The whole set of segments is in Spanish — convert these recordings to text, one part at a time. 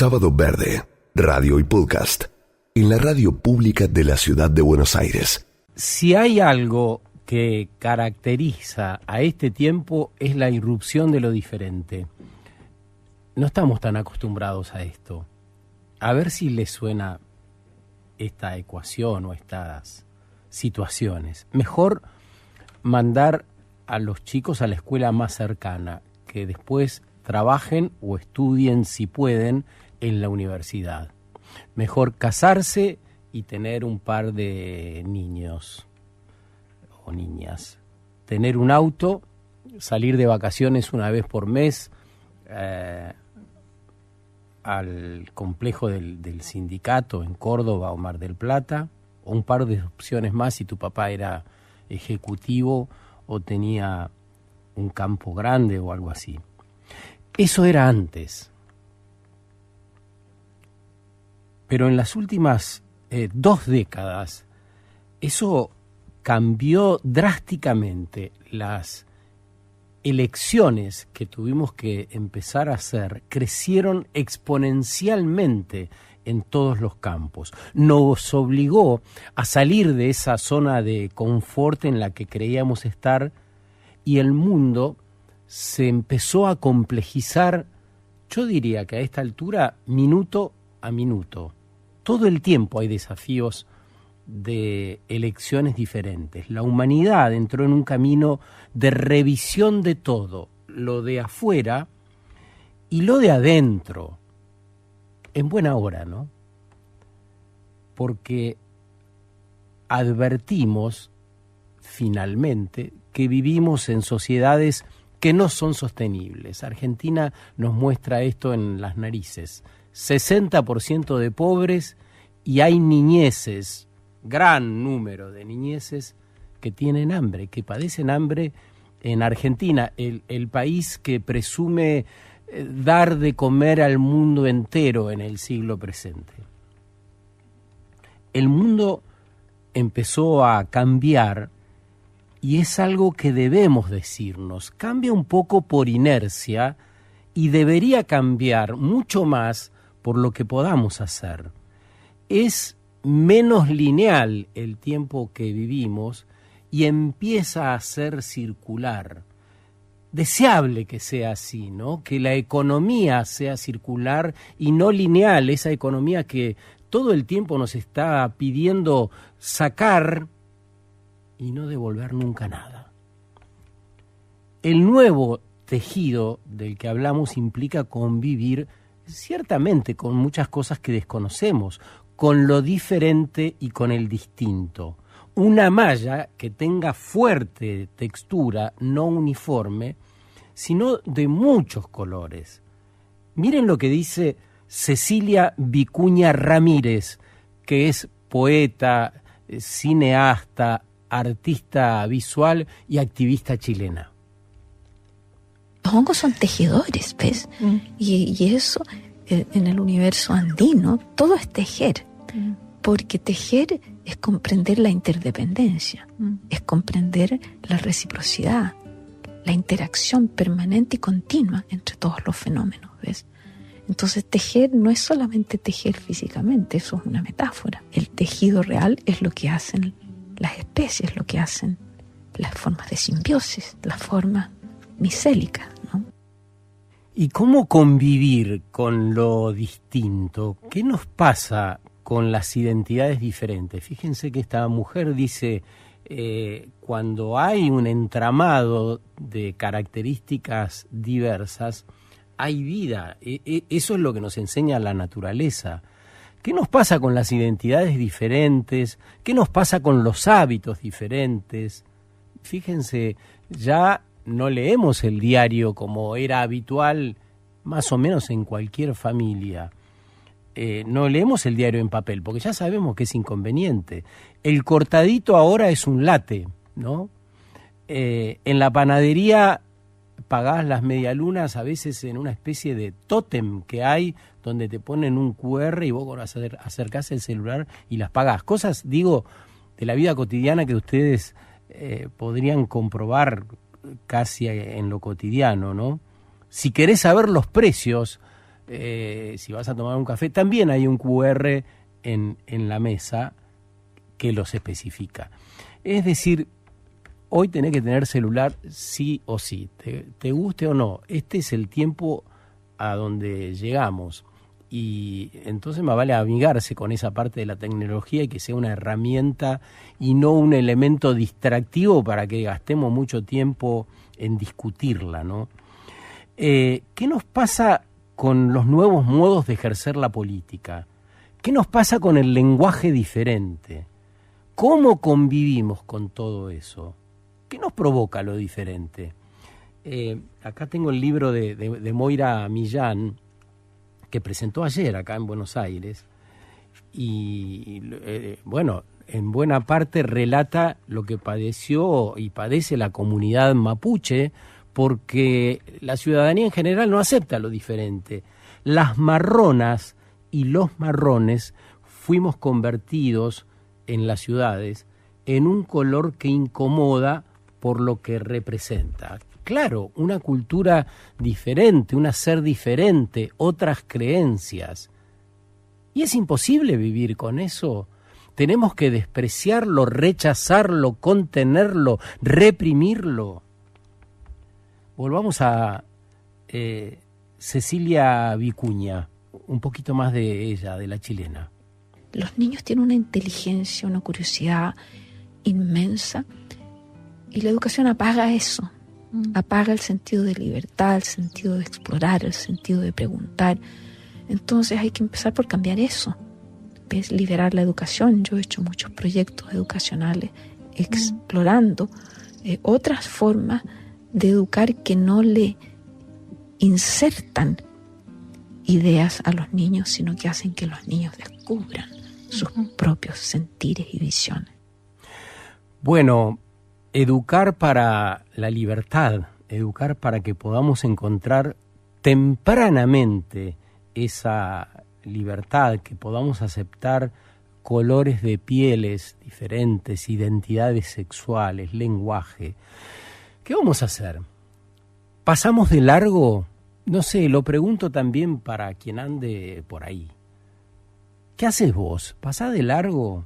Sábado Verde, radio y podcast, en la radio pública de la ciudad de Buenos Aires. Si hay algo que caracteriza a este tiempo es la irrupción de lo diferente. No estamos tan acostumbrados a esto. A ver si les suena esta ecuación o estas situaciones. Mejor mandar a los chicos a la escuela más cercana, que después trabajen o estudien, si pueden, en la universidad. Mejor casarse y tener un par de niños o niñas. Tener un auto, salir de vacaciones una vez por mes al complejo del sindicato en Córdoba o Mar del Plata, o un par de opciones más si tu papá era ejecutivo o tenía un campo grande o algo así. Eso era antes. Pero en las últimas 2 décadas, eso cambió drásticamente. Las elecciones que tuvimos que empezar a hacer crecieron exponencialmente en todos los campos. Nos obligó a salir de esa zona de confort en la que creíamos estar, y el mundo se empezó a complejizar, yo diría que a esta altura, minuto a minuto. Todo el tiempo hay desafíos de elecciones diferentes. La humanidad entró en un camino de revisión de todo, lo de afuera y lo de adentro, en buena hora, ¿no? Porque advertimos, finalmente, que vivimos en sociedades que no son sostenibles. Argentina nos muestra esto en las narices. 60% de pobres, y hay niñeces, gran número de niñeces que tienen hambre, que padecen hambre en Argentina, el país que presume dar de comer al mundo entero en el siglo presente. El mundo empezó a cambiar, y es algo que debemos decirnos. Cambia un poco por inercia y debería cambiar mucho más por lo que podamos hacer. Es menos lineal el tiempo que vivimos y empieza a ser circular. Deseable que sea así, ¿no? Que la economía sea circular y no lineal, esa economía que todo el tiempo nos está pidiendo sacar y no devolver nunca nada. El nuevo tejido del que hablamos implica convivir ciertamente con muchas cosas que desconocemos, con lo diferente y con el distinto. Una malla que tenga fuerte textura, no uniforme, sino de muchos colores. Miren lo que dice Cecilia Vicuña Ramírez, que es poeta, cineasta, artista visual y activista chilena. Los hongos son tejedores, ¿ves? Y eso, en el universo andino, todo es tejer. Porque tejer es comprender la interdependencia, es comprender la reciprocidad, la interacción permanente y continua entre todos los fenómenos, ¿ves? Entonces tejer no es solamente tejer físicamente, eso es una metáfora. El tejido real es lo que hacen las especies, lo que hacen las formas de simbiosis, las formas micélicas, ¿no? ¿Y cómo convivir con lo distinto? ¿Qué nos pasa con las identidades diferentes? Fíjense que esta mujer dice, cuando hay un entramado de características diversas, hay vida. Eso es lo que nos enseña la naturaleza. ¿Qué nos pasa con las identidades diferentes? ¿Qué nos pasa con los hábitos diferentes? Fíjense, ya no leemos el diario como era habitual más o menos en cualquier familia. No leemos el diario en papel porque ya sabemos que es inconveniente. El cortadito ahora es un latte, ¿no? En la panadería pagás las medialunas a veces en una especie de tótem que hay donde te ponen un QR y vos acercás el celular y las pagás. Cosas, digo, de la vida cotidiana que ustedes podrían comprobar casi en lo cotidiano, ¿no? Si querés saber los precios, si vas a tomar un café, también hay un QR en la mesa que los especifica. Es decir, hoy tenés que tener celular sí o sí, te guste o no. Este es el tiempo a donde llegamos. Y entonces más vale amigarse con esa parte de la tecnología y que sea una herramienta y no un elemento distractivo para que gastemos mucho tiempo en discutirla, ¿no? ¿Qué nos pasa con los nuevos modos de ejercer la política? ¿Qué nos pasa con el lenguaje diferente? ¿Cómo convivimos con todo eso? ¿Qué nos provoca lo diferente? Acá tengo el libro de Moira Millán, que presentó ayer acá en Buenos Aires, y bueno, en buena parte relata lo que padeció y padece la comunidad mapuche, porque la ciudadanía en general no acepta lo diferente. Las marronas y los marrones fuimos convertidos en las ciudades en un color que incomoda por lo que representa. Claro, una cultura diferente, un hacer diferente, otras creencias. Y es imposible vivir con eso. Tenemos que despreciarlo, rechazarlo, contenerlo, reprimirlo. Volvamos a Cecilia Vicuña, un poquito más de ella, de la chilena. Los niños tienen una inteligencia, una curiosidad inmensa, y la educación apaga eso. Apaga el sentido de libertad, el sentido de explorar, el sentido de preguntar. Entonces hay que empezar por cambiar eso. ¿Ves? Liberar la educación. Yo he hecho muchos proyectos educacionales explorando otras formas de educar que no le insertan ideas a los niños, sino que hacen que los niños descubran sus propios sentires y visiones. Bueno, educar para la libertad, educar para que podamos encontrar tempranamente esa libertad, que podamos aceptar colores de pieles diferentes, identidades sexuales, lenguaje. ¿Qué vamos a hacer? ¿Pasamos de largo? No sé, lo pregunto también para quien ande por ahí. ¿Qué haces vos? ¿Pasás de largo?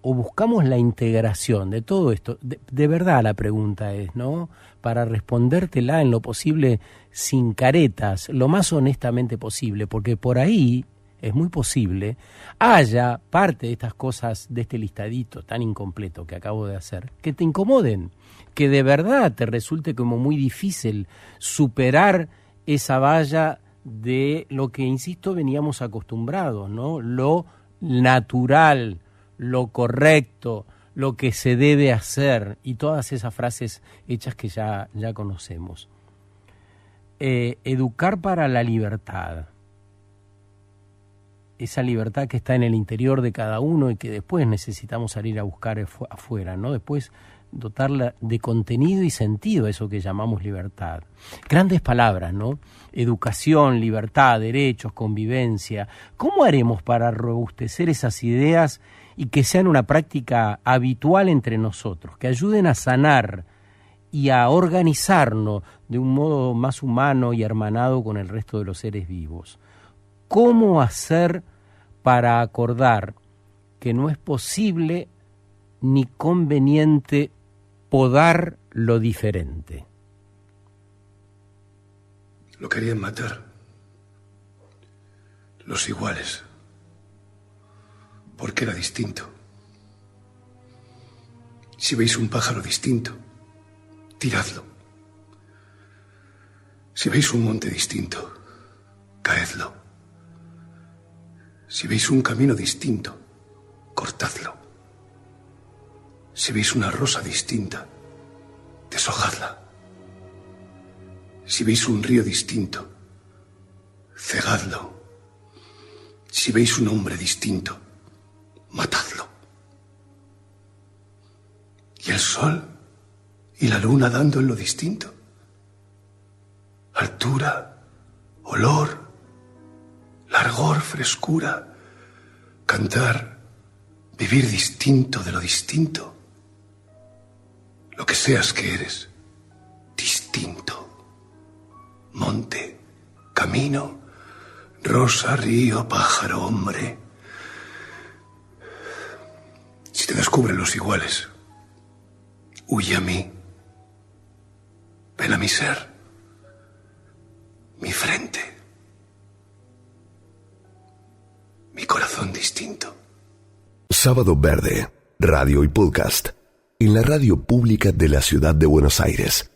¿O buscamos la integración de todo esto? De verdad la pregunta es, ¿no? Para respondértela en lo posible sin caretas, lo más honestamente posible, porque por ahí es muy posible haya parte de estas cosas, de este listadito tan incompleto que acabo de hacer, que te incomoden, que de verdad te resulte como muy difícil superar esa valla de lo que, insisto, veníamos acostumbrados, ¿no? Lo natural, lo correcto, lo que se debe hacer, y todas esas frases hechas que ya conocemos. Educar para la libertad. Esa libertad que está en el interior de cada uno y que después necesitamos salir a buscar afuera, ¿no? Después dotarla de contenido y sentido a eso que llamamos libertad. Grandes palabras, ¿no? Educación, libertad, derechos, convivencia. ¿Cómo haremos para robustecer esas ideas y que sean una práctica habitual entre nosotros, que ayuden a sanar y a organizarnos de un modo más humano y hermanado con el resto de los seres vivos? ¿Cómo hacer para acordar que no es posible ni conveniente podar lo diferente? Lo querían matar. Los iguales. Porque era distinto. Si veis un pájaro distinto, tiradlo. Si veis un monte distinto, caedlo. Si veis un camino distinto, cortadlo. Si veis una rosa distinta, deshojadla. Si veis un río distinto, cegadlo. Si veis un hombre distinto, matadlo. Y el sol y la luna dando en lo distinto. Altura, olor, largor, frescura, cantar, vivir distinto de lo distinto. Lo que seas que eres, distinto. Monte, camino, Rosa, río, pájaro, hombre. Si te descubren los iguales, huye a mí. Ven a mi ser, mi frente, mi corazón distinto. Sábado Verde, radio y podcast, en la radio pública de la ciudad de Buenos Aires.